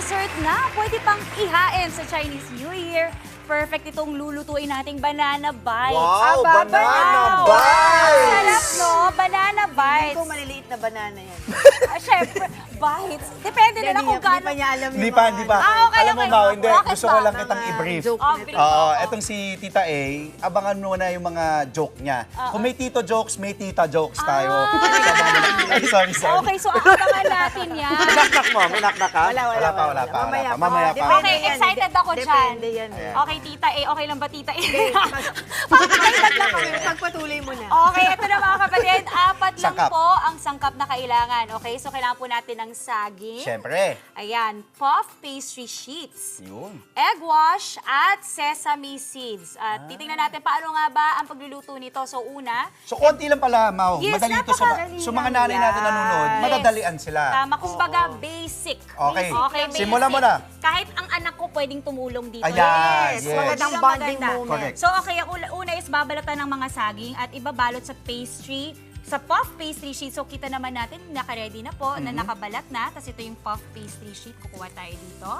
dessert na. Pwede pang ihain sa Chinese New Year. Perfect itong lulutuin nating banana bites. Wow, Aba, banana wow. bites! Sarap, no? Banana Hindi bites. ko maliliit na banana yan. Syempre, bites. Depende na lang kung Hindi gaano. pa niya alam yung Hindi pa, mga hindi pa. Ah, okay, Alam mo, okay. Mau, hindi. Bakit Gusto ba? ko lang kitang Mga i-brief. joke Oh, nito. brief. Oo, etong si Tita A, abangan mo na yung mga joke niya. Kung may tito jokes, may tita jokes tayo. Ay, sorry. Okay, so abangan natin yan. Naknak mo, may naknak ka? Wala pa. Mamaya pa. Depende Okay, yan. excited ako dyan. Depende yan. Ayan. Okay, Tita A. Okay lang ba, Tita A? Pagpapalitan lang kami. Pagpatuloy mo na. Okay, ito na mga kapatid. Apat lang Sangkap. po ang sangkap na kailangan. Okay, so kailangan po natin ng saging. Siyempre. Ayan, puff pastry sheets. Yun. Egg wash at sesame seeds. At titingnan natin paano nga ba ang pagluluto nito. So una, So, konti lang pala, Mau. Yes, Madali ito napakadali sa mga lang nanay natin yan. nanonood. Yes. Madadalian sila. tama, kumbaga basic. Okay. Basic. Simulan mo na. Kahit ang anak ko pwedeng tumulong dito. Ayan, Yes, yes. magandang Yun ang bonding maganda. moment. Correct. So okay, ang una is babalatan ng mga saging at ibabalot sa pastry, sa puff pastry sheet. So kita naman natin, naka-ready na po, na nakabalat na. Tapos ito yung puff pastry sheet, kukuha tayo dito.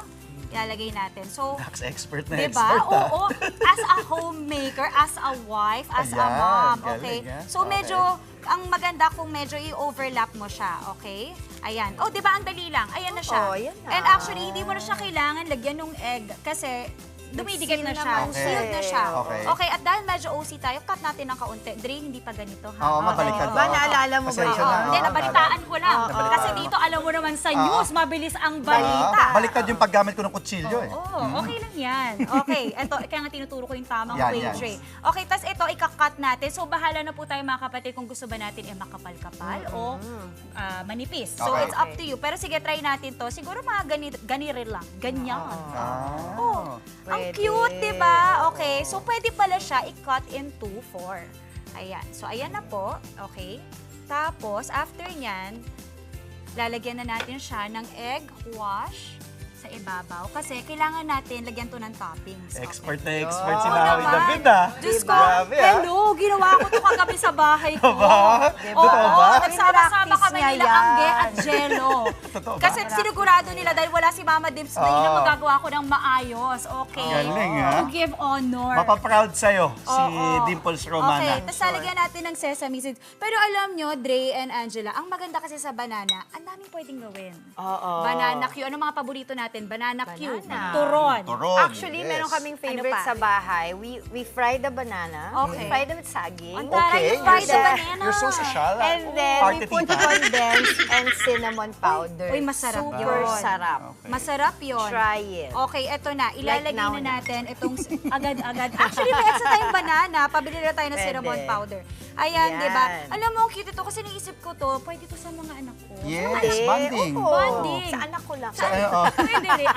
Ilalagay natin. So, Dax expert na diba? expert. ah. Oo. As a homemaker, as a wife, as a Ayan, mom. galing, Okay? ah. So Okay. medyo, ang maganda kung medyo i-overlap mo siya. Okay? Ayan. Oh, diba? Ang dali lang. Ayan na siya. Oo, yan na. And actually, hindi mo na siya kailangan lagyan ng egg kasi dumidigat na Seal siya. naman siya Sealed na eh. siya. Okay. Okay, at dahil medyo OC tayo, cut natin ng kaunti. Dre, hindi pa ganito ha. Oo, mabaliktad Ba, naalala mo ba Pasensya yun? na. Hindi, Oo, nabalitaan ko lang. Nabalitaan Kasi mo. dito, alam mo naman sa news, mabilis ang balita. Baliktad yung paggamit ko ng kutsilyo eh. Oo, okay lang yan. Okay, eto, kaya nga tinuturo ko yung tamang Yan, way, yan. Dre. Okay, tas ito, ikakat natin. So, bahala na po tayo mga kapatid kung gusto ba natin makapal-kapal o manipis. So, Okay. it's up to you. Pero sige, try natin to. Siguro mga ganire lang. Ganyan. Oh, ang Pwede. cute, di ba? Okay, so pwede pala siya i-cut into 4. Ayan. So, ayan na po. Okay. Tapos, after nyan, lalagyan na natin siya ng egg wash sa ibabaw. Kasi kailangan natin lagyan to ng toppings. Okay. Expert na expert si Oo Maui naman. David ah. Diyos ko, Grabe ah. hello, ginawa ko to kagabi sa bahay ko. Ba? Totoo ba? Nagsama-sama kami Practice nila niya angge yan. at jello. Totoo ba? Kasi sinigurado nila dahil wala si Mama Dims na yun ang magagawa ko ng maayos. Okay? Galing, ah. To give honor. Mapaproud sa'yo si Oo. Dimples Romana. Okay, tapos lalagyan natin ng sesame seeds. Pero alam nyo, Dre and Angela, ang maganda kasi sa banana, ang daming pwedeng gawin. Oo. Banana Q. Ano mga paborito natin? Banana Q. Banana. Turon. Turon. Actually, yes. meron kaming favorite Ano pa? sa bahay. We fry the banana. Okay. We fry them with saging. Ang taray Okay, yung fried you're so- banana. You're so social. ah. And then, Party we put tita. condensed and cinnamon powder. Uy, masarap Super yun. sarap. Okay. Masarap yun. Try it. Okay, eto na. Ilalagay now na na. natin itong agad-agad. Actually, may extra tayong banana. Pabili na tayo ng Pwede. cinnamon powder. Ayan, Yan. di ba? Alam mo, ang cute ito kasi naisip ko to, pwede to sa mga anak ko. Yes, bonding. Oo. Bonding. Sa anak ko lang. Pwede rin.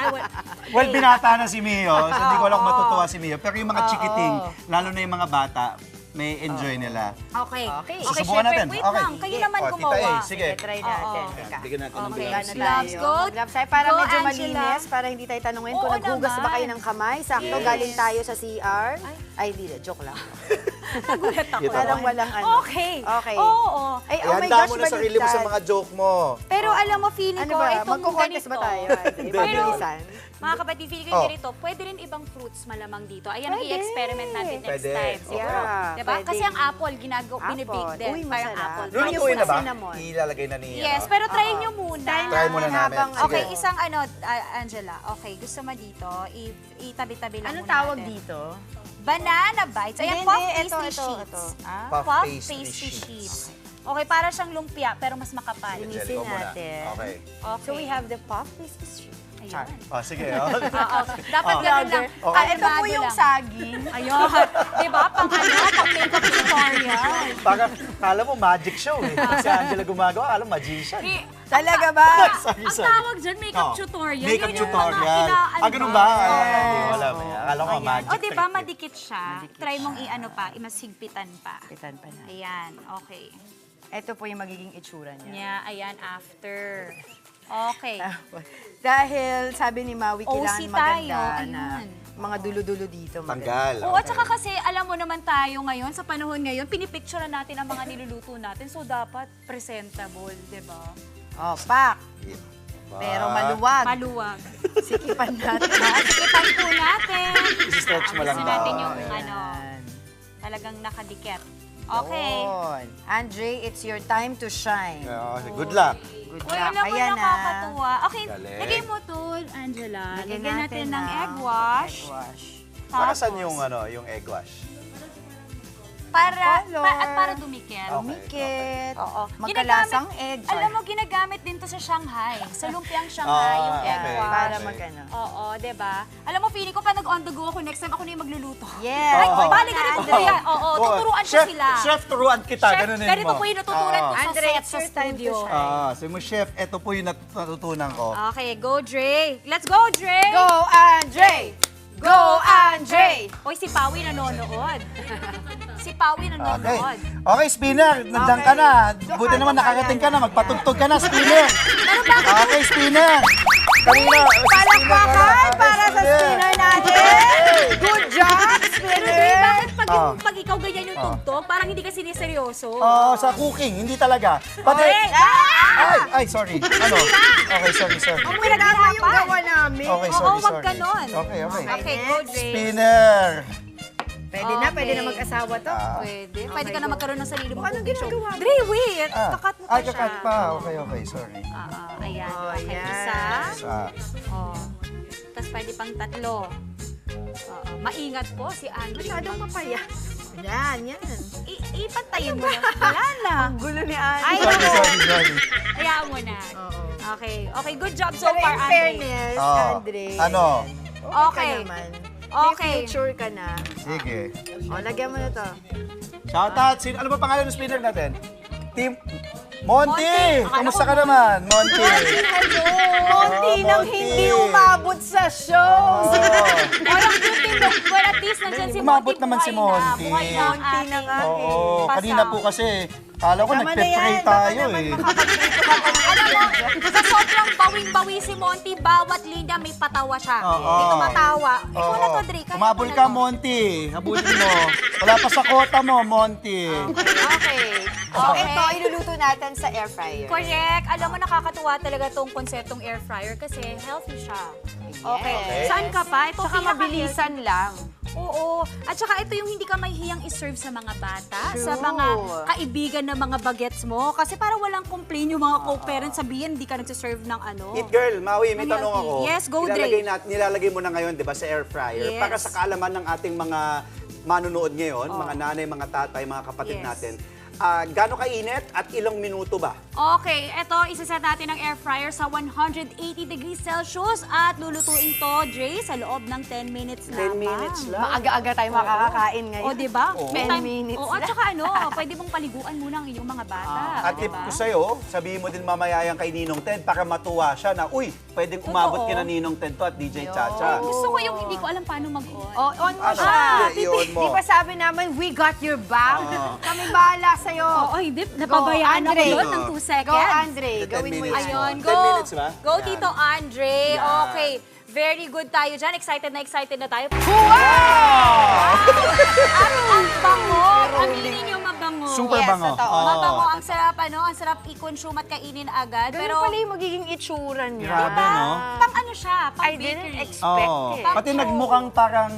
Well, binata na si Mio, so hindi ko alam kung matutuwa si Mio. Pero yung mga chikiting, lalo na yung mga bata, may enjoy nila. Okay. Okay. Susubukan syempre, natin. wait Okay. lang. Kayo naman Oh, gumawa. Tita A, sige. Try natin. Oo. Teka. Bigyan natin ng Okay. gloves. Gana Gloves, tayo. go. Gloves tayo para Go, medyo Angela. malinis, para hindi tayo tanungin kung Oo naghugas ba naman. kayo ng kamay. Sakto, Yes. galing tayo sa CR. Ay, hindi. Joke lang. Nagulat ako. Parang walang ano. Okay. Okay. Oo. Ay, oh my Ihanda gosh, mo na sarili mo sa baliktad. mga joke mo. Pero alam mo, feeling Ano ko, ba? itong Magkukontes ganito. ba tayo? Hindi. Mabilisan. Mga kapatid, feeling ko Oh. yung ganito, pwede rin ibang fruits malamang dito. Ayan, Pwede. i-experiment natin next Pwede. time. Siguro. Yeah, diba? pwede. Kasi ang apple, binibake din. Uy, Parang masarap. apple. Lulutuin Lulutuin na ba? cinnamon. Ilalagay na ni... Yes, ano? pero try nyo muna. Try muna namin. Habang- Sige. Okay, isang Angela. Okay, gusto mo dito, itabi-tabi lang Anong muna tawag natin. dito? Banana bites. Ayan, Hindi, puff hindi. pastry Ito. sheets. Ah? Puff Puff pastry pastry sheets. sheets. Okay, para siyang lumpia, pero mas makapal. Linisin Jelly ko muna. natin. Okay. Okay. So we have the puff pastry sheet. Ayun. Oh, sige. Oh. Oo. Dapat ganun lang. Oh. Ito po Kalmado yung lang. saging. Ayun. Diba? Pang makeup tutorial. Parang, kala mo magic show eh. Si Angela gumagawa, alam magician. Talaga ba? Ang tawag dyan, makeup Oh, tutorial. Makeup Yun yung tutorial. mga inaano. Ah, ganun ba? Yes. Hindi, wala. Akala ko Ayan. magic O, diba, trick. madikit siya. Try mong i-ano pa, imasigpitan pa. Pitan pa na. Ayan, okay. Ito po yung magiging itsura niya. Yeah, ayan, after. Okay. Dahil sabi ni Maui, OC kailangan tayo, maganda na ayun. mga dulo-dulo dito. Tanggal. Oo, at saka kasi alam mo naman tayo ngayon, sa panahon ngayon, pinipicturean natin ang mga niluluto natin. So, dapat presentable, di ba? Oh, pak. Pero maluwag. Maluwag. Sikipan natin. Sikipan po natin. I-stretch mo lang Gusto daw. natin yung Ayan. talagang nakadikit. Okay. Yun. Andre, it's your time to shine. Okay, good luck. Good Uy, luck. alam mo, Ayan na. nakakatuwa. Okay, Galing. lagay mo to, Angela. Lagyan Lagyan natin ng ng egg wash. Egg wash. Para Tapos, saan yung egg wash? Color. at para dumikit. Okay. Mikit. Oo. Magkalasang egg. Alam mo, ginagamit din to sa Shanghai. Sa lumpiang Shanghai, yung egg okay. wash. Para Okay. magano. Oo, diba? Alam mo, feeling ko pa nag-on the go ako, next time ako na yung magluluto. Yes. Ay, Oo. bali, ganito po yan. Oo, tuturuan ko Chef, sila. Chef, turuan kita. Ganunin mo. ganito po yung natutunan ko sa Andre, set it's sa your time to studio. shine. Sabi mo, Chef, ito po yung natutunan ko. Okay, go, Dre. Let's go, Dre! Go, Andre! Go, Andre! Hoy, si Pawi nanonood. Si Pawi Okay. nanonood. Okay, spinner. Nandiyan ka na. Buti naman nakakating ka na. Magpatugtog ka na, spinner. Okay, spinner. Kanina, Palakpakan para sa spinner natin! Good job, Pero Dre, spinner! bakit Ah. pag ikaw ganyan yung tugtog, parang hindi ka siniseryoso? Sa cooking, hindi talaga. Pati, ay, sorry. Ano? Okay, sorry. Ang pinagama yung gawa namin. Okay, Oo, sorry. wag ganon. Okay. Okay, go, Dre. Spinner. Pwede na mag-asawa to. Pwede. Pwede ka na magkaroon ng sarili mong Anong cooking show. ginagawa mo? Dre, wait. Kakat mo pa Ay, siya. kakat pa. Okay, sorry. Ayan. Oh, Okay, yan. isa. Sa, Oh. Tapos pwede pang tatlo. Oo. Maingat po si Andre. Masyadong papaya. Yan. Ipantayin mo na. Wala na. Ang gulo ni Anne. Ay, sorry. Hayaan mo na. Oo. Okay, good job so Pero far, in Andre. fairness, Andre. Ano? Okay Okay. ka naman. Okay. May future ka na. Sige. O, lagyan mo na to. Shoutout. Ano ba pangalan ng spinner natin? Team Monty! Monty. Kamusta ka naman, Monty? Konti nang Monty. hindi umabot sa show. Parang beauty mo. Well, at least nandyan si Monty. Umabot naman si buhay na. Monty. Buhay na ang Monty na nga. ating Oo, pasaw. kanina po kasi, kala ko Tama na nagpe-pray yan. tayo Baka eh. Alam mo, sa sobrang bawing-bawi si Monty, bawat linya may patawa siya. Oo. Hindi tumatawa. Ikaw na to, Oo. Dre. Kaya Umabol mo na ka, to. Monty. Habulin mo. Wala pa sa kota mo, Monty. Okay. So, Okay. ito, iluluto natin sa air fryer. Correct. Alam mo, nakakatuwa talaga tong konseptong air fryer kasi healthy siya. Okay. Yes. Saan ka pa? Ito Saka pinaka-healthy. mabilisan lang. Oo. At saka ito yung hindi ka mahihiyang iserve sa mga bata, True. sa mga kaibigan ng mga bagets mo. Kasi parang walang complain yung mga co-parents sabihin, hindi ka nagsiserve ng ano. Eat girl, Maui, may Ang tanong healthy. ako. Yes, go, Dre. Nilalagay mo na ngayon, di ba, sa air fryer. Yes. Para sa kaalaman ng ating mga manunood ngayon, mga nanay, mga tatay, mga kapatid Yes. natin, gaano kainit at ilang minuto ba? Okay, eto, isaset natin ang air fryer sa 180 degrees Celsius at lulutuin to, Dre, sa loob ng 10 minutes 10 lamang. minutes lang. Maaga-aga tayo makakakain ngayon. O, di ba? Oo. May 10 time- minutes Oo, at saka ano, pwede mong paliguan muna ang inyong mga bata. At di tip ba? ko sa'yo, sabihin mo din mamaya yan kay Ninong Ted para matuwa siya na, uy, pwedeng umabot Totoo. kina Ninong Ted to at DJ Chacha. Gusto ko yung hindi ko alam paano mag-on. O, on mo Ano? siya. I-on mo. Di ba sabi namin, we got your back? Kami bahala sa'yo. Oo, hindi. Napabayaan ako Andre. doon ng 2 seconds. Go, Andre. 10 Gawin mo minutes. yan. Ayun, 10 go. minutes ba? Go, Yan. Tito Andre. Yan. Okay. Very good tayo dyan. Excited na tayo. Wow! Ang bango. Aminin yung mabango. Super Yes, bango. totoo. Oo. Mabango. Ang sarap, ang sarap i-consume at kainin agad. Ganun Pero, pala yung magiging itsura niya. Grabe, no? pang ano siya, pang I didn't bakery. expect Oo. it. Pati nagmukhang parang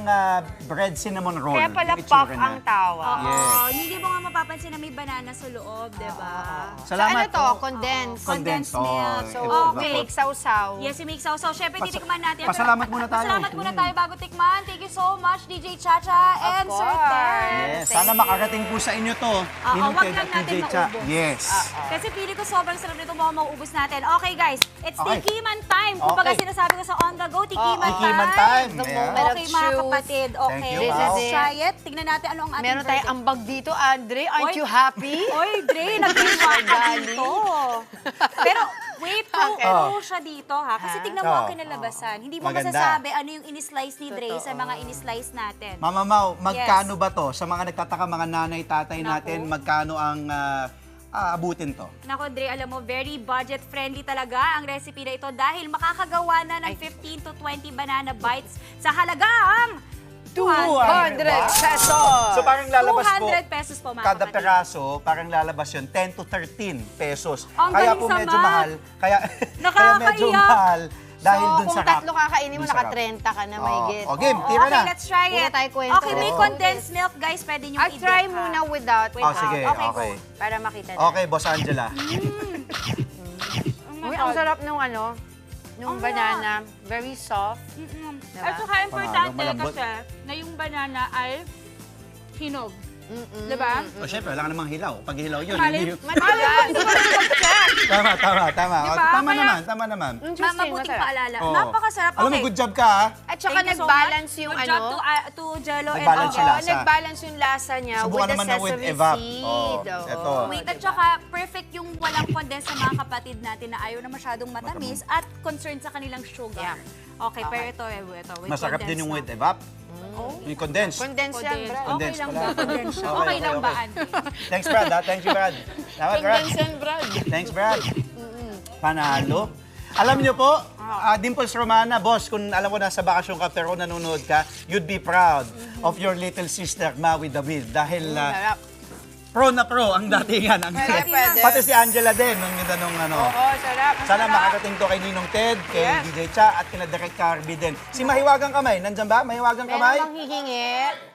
bread cinnamon roll. Kaya pala yung itsura puff niya. ang tawa. Oo, Yes. hindi mo nga mapapansin na may banana sa loob, di ba? So Salamat ano to? po. Condensed. Condensed Oh, milk. So, Okay. make sausaw. Yes, si Mix So, syempre, titikman natin. pasalamat muna tayo. Pasalamat muna tayo bago tikman. Thank you so much, DJ Chacha and Of Sir course. Ted. Yes, sana makarating po sa inyo to. Ninong wag Ted lang at natin DJ Cha. maubos. Yes. Kasi pili ko sobrang sarap nito, mga mauubos natin. Okay, guys, it's Okay. Tikiman time. Kung baga Okay. sinasabi ko sa On The Go, Tikiman Tikiman time. time. The Ayan. moment of Okay, mga truth. kapatid. Okay, Thank you, let's Mau. try it. Tignan natin ano ang ating Meron tayong verdict. ambag dito, Andre. Aren't Oy. you happy? Oy, Dre, nag-iwa ka dito. Pero, wait, pro siya dito, ha? Kasi tignan mo ang Oo. kinalabasan. Hindi mo Maganda. masasabi ano yung in-slice ni Dre sa mga in-slice natin. Mama Mau, magkano ba to? Sa mga nagtataka, mga nanay, tatay Naku. natin, magkano ang aabutin to? Nako, Dre, alam mo, very budget-friendly talaga ang recipe na ito dahil makakagawa na ng 15 to 20 banana bites sa halagang 200 pesos. So parang lalabas po, 200 pesos po, mga kada kapatid. peraso, parang lalabas yun, 10 to 13 pesos. Ang Kaya galing po sa medyo math. mahal. Kaya medyo Nakakaiyak. mahal. dahil So, dun kung sa tatlo kakainin mo, dun sa cup. naka-30 ka na may get. O, game, tira Okay, na. let's try Puro it. tayo kwento. Okay, may Oo. condensed milk, guys. Pwede nyo I'll try muna without. Oh, sige, okay. Para makita na. Okay, Boss Angela. Uy, ang sarap nung nung banana. Very soft. Diba? At saka importante malambot. kasi na yung banana ay hinog. Diba? O, syempre, wala ka namang hilaw. Pag hilaw yun, Mali- hindi yun. Matigas. Tama. O, Diba? tama naman. Interesting. Mabuting masarap. paalala. Oo. Napakasarap. Alam mo, Okay. good job ka, ha? At saka Thank you so nag-balance yung Good job to Jello and Nag-balance yung Oo, lasa. nag-balance yung lasa niya Subukan with the naman na with sesame evap. seed. Oo, Oo, eto. Wait, at diba? saka perfect yung walang condense sa mga kapatid natin na ayaw na masyadong matamis at concerned sa kanilang sugar. Yeah. Okay, pero ito with Masarap condensed din yung na. with evap. Oh. Yung condensed. Condensed yan, Condensed. Brad. Okay Condensed lang pala. ba? Condensed siya. Okay, Okay lang ba, okay. Andy? Thanks, Brad. Thank you, Brad. Tama, Brad. Condensed yan, Brad. Thanks, Brad. Panalo. Alam niyo po, Dimples Romana, boss, kung alam mo nasa bakasyon ka pero kung nanonood ka, you'd be proud of your little sister, Maui David. Dahil Sarap. pro na pro ang datingan. Pwede. Pati si Angela din, nung yun anong ano. Oo, sarap. Sana makarating to kay Ninong Ted, kay Yes. DJ Cha, at kina Direk Carby din. Si Mahiwagang Kamay, nandyan ba? Mahiwagang Kamay? Meron bang hihingi?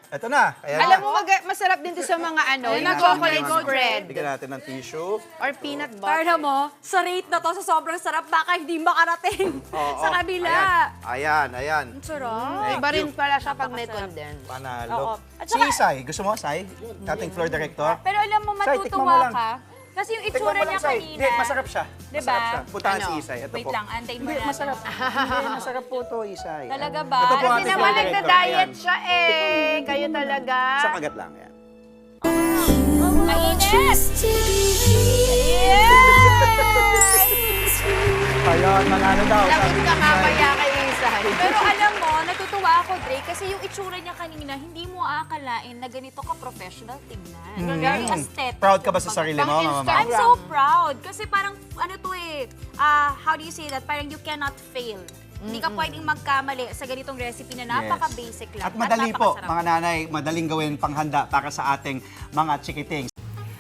Ito na. Ayan Alam na. mo, masarap din to sa mga yung natin chocolate yung- spread. Bigyan natin ng tissue. Or peanut butter. Para mo, sa rate na to, sa sobrang sarap, baka hindi makarating sa kabila. Ayan. Ang sarap. Thank Iba rin you. pala siya pag may condensed. Panalo. Oo. At Si saka- Isay, gusto mo, Sai? Ating floor director? Pero alam mo, Sai, tikman mo matutuwa lang. ka. Kasi yung Tikman itsura mo lang, niya Sai. kanina. Hindi, masarap siya. Diba? Masarap siya. Puntahan Ano? si Isay. Ito Wait po. lang, antayin mo Hindi, natin. masarap. Hindi, masarap po to, Isay. Talaga ba? Ito po Kasi ang Kasi ating naman floor director. nagda-diet Ayan. siya eh. Kayo talaga. Sa kagat lang. Yan. Mainit! Ayun, manalo daw. Lagot sabi ka ni mamaya kay Isay. Pero alam mo, natutuwa ako, Drake, kasi yung itsura niya kanina, hindi mo aakalain na ganito ka-professional tingnan. Very aesthetic. Proud ka ba sa sarili mo, Pang Mama? Instagram. I'm so proud. Kasi parang, ano to eh, how do you say that? Parang you cannot fail. Hindi ka pwedeng magkamali sa ganitong recipe na napaka-basic lang. At madali po, napakasarap. mga nanay, madaling gawin panghanda para sa ating mga chikiting.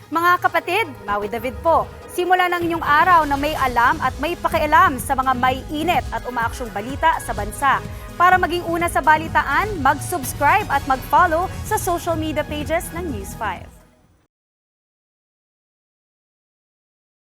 Mga kapatid, Maui David po. Simula ng inyong araw na may alam at may pakialam sa mga may init at umaaksyong balita sa bansa. Para maging una sa balitaan, mag-subscribe at mag-follow sa social media pages ng News 5.